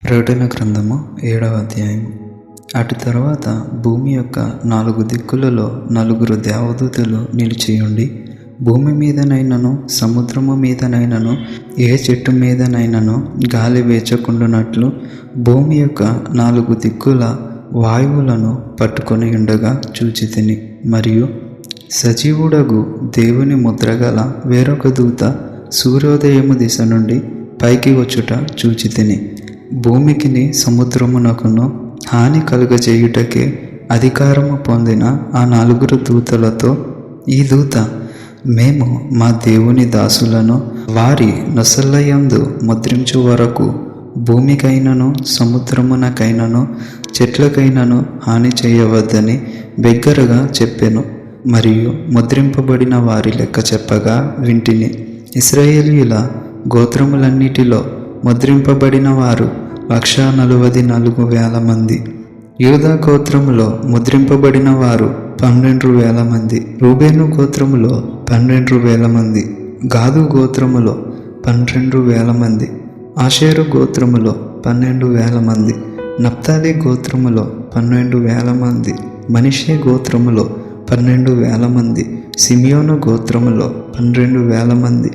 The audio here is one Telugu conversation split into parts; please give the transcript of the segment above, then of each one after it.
ప్రకటన గ్రంథము 7వ అధ్యాయం. అటు తరువాత భూమి యొక్క 4 దిక్కులలో 4 దేవదూతలు నిలిచియుండి, భూమి మీదనైనను సముద్రము మీదనైనను ఏ చెట్టు మీదనైనను గాలి వేచకుండానట్లు భూమి యొక్క 4 దిక్కుల వాయువులను పట్టుకొని ఉండగా చూచితిని. మరియు సజీవుడగు దేవుని ముద్రగల వేరొక దూత సూర్యోదయము దిశ నుండి పైకి వచ్చుట చూచితిని. భూమికిని సముద్రమునకును హాని కలుగజేయుటకే అధికారము పొందిన ఆ 4 దూతలతో ఈ దూత, మేము మా దేవుని దాసులను వారి నొసళ్ళయందు ముద్రించు వరకు భూమికైనను సముద్రమునకైనను చెట్లకైనను హాని చేయవద్దని బిగ్గరగా చెప్పెను. మరియు ముద్రింపబడిన వారి లెక్క చెప్పగా వింటిని. ఇశ్రాయేలీయుల గోత్రములన్నిటిలో ముద్రింపబడిన వారు 144,000 మంది. యూదా గోత్రములో ముద్రింపబడిన వారు 12,000 మంది. రూబేను గోత్రములో 12,000 మంది. గాదు గోత్రములో 12,000 మంది. ఆషేరు గోత్రములో 12,000 మంది. నప్తాలి గోత్రములో 12,000 మంది. మనష్షే గోత్రములో 12,000 మంది. సిమియోను గోత్రములో 12,000 మంది.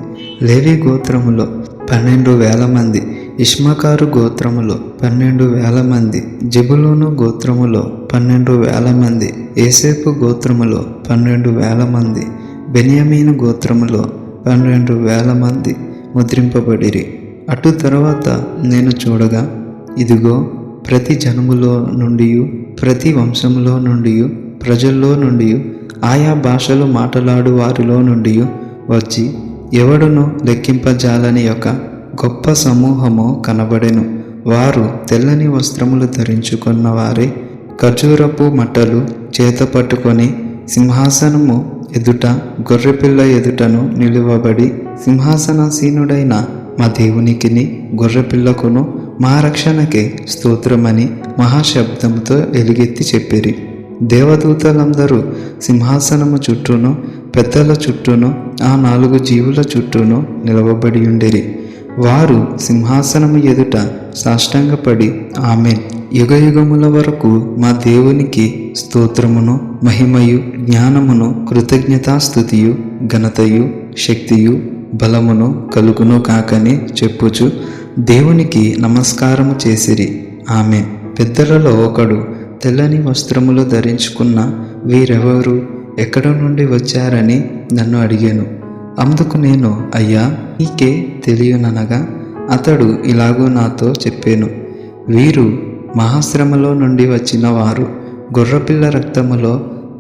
లేవి గోత్రములో 12,000 మంది. ఇష్మాకారు గోత్రములో 12,000 మంది. జెబులూను గోత్రములో 12,000 మంది. యోసేపు గోత్రములో 12,000 మంది. బెన్యామీను గోత్రములో 12,000 మంది ముద్రింపబడిరి. అటు తరువాత నేను చూడగా, ఇదిగో, ప్రతి జనములో నుండి, ప్రతి వంశములో నుండి, ప్రజల్లో నుండి, ఆయా భాషలు మాట్లాడు వారిలో నుండి వచ్చి ఎవడును లెక్కింపజాలని ఒక గొప్ప సమూహము కనబడెను. వారు తెల్లని వస్త్రములు ధరించుకున్న వారే, ఖర్జూరపు మట్టలు చేత పట్టుకొని సింహాసనము ఎదుట గొర్రెపిల్ల ఎదుటను నిలువబడి, సింహాసనాసీనుడైన మా దేవునికిని గొర్రెపిల్లకును మా రక్షణకే స్తోత్రమని మహాశబ్దముతో ఎలుగెత్తి చెప్పిరి. దేవదూతలందరూ సింహాసనము చుట్టూను పెద్దల చుట్టూను ఆ 4 జీవుల చుట్టూను నిలవబడి ఉండిరి. వారు సింహాసనము ఎదుట సాష్టాంగపడి, ఆమేన్, యుగయుగముల వరకు మా దేవునికి స్తోత్రమును మహిమయు జ్ఞానమును కృతజ్ఞతాస్తుతియు ఘనతయు శక్తియు బలమును కలుగును కాకని చెప్పుచు దేవునికి నమస్కారము చేసిరి. ఆమేన్. పెద్దలలో ఒకడు, తెల్లని వస్త్రములు ధరించుకున్న వీరెవరు, ఎక్కడ నుండి వచ్చారని నన్ను అడిగాను. అందుకు నేను, అయ్యా, నీకే తెలియననగా అతడు ఇలాగూ నాతో చెప్పాను, వీరు మహాశ్రమలో నుండి వచ్చిన వారు. గొర్రెపిల్ల రక్తములో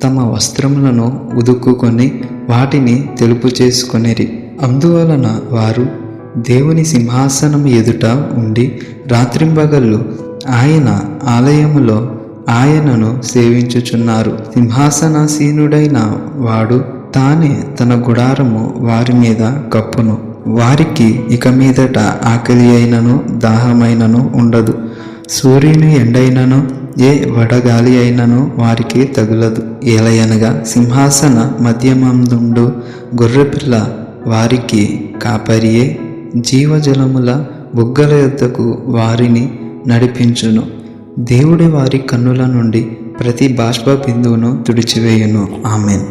తమ వస్త్రములను ఉదుక్కుకొని వాటిని తెలుపు చేసుకొనిరి. అందువలన వారు దేవుని సింహాసనము ఎదుట ఉండి రాత్రింబగళ్ళు ఆయన ఆలయములో ఆయనను సేవించుచున్నారు. సింహాసనాసీనుడైన వాడు తానే తన గుడారము వారి మీద కప్పును. వారికి ఇక మీదట ఆకలి అయినను దాహమైనను ఉండదు. సూర్యుని ఎండైనను ఏ వడగాలి అయినను వారికి తగులదు. ఏలయనగా సింహాసన మధ్యమందుండు గొర్రెపిల్ల వారికి కాపరియే. జీవజలముల బుగ్గల యొద్దకు వారిని నడిపించును. దేవుడి వారి కన్నుల నుండి ప్రతి బాష్ప బిందువును తుడిచివేయును. ఆమేన్.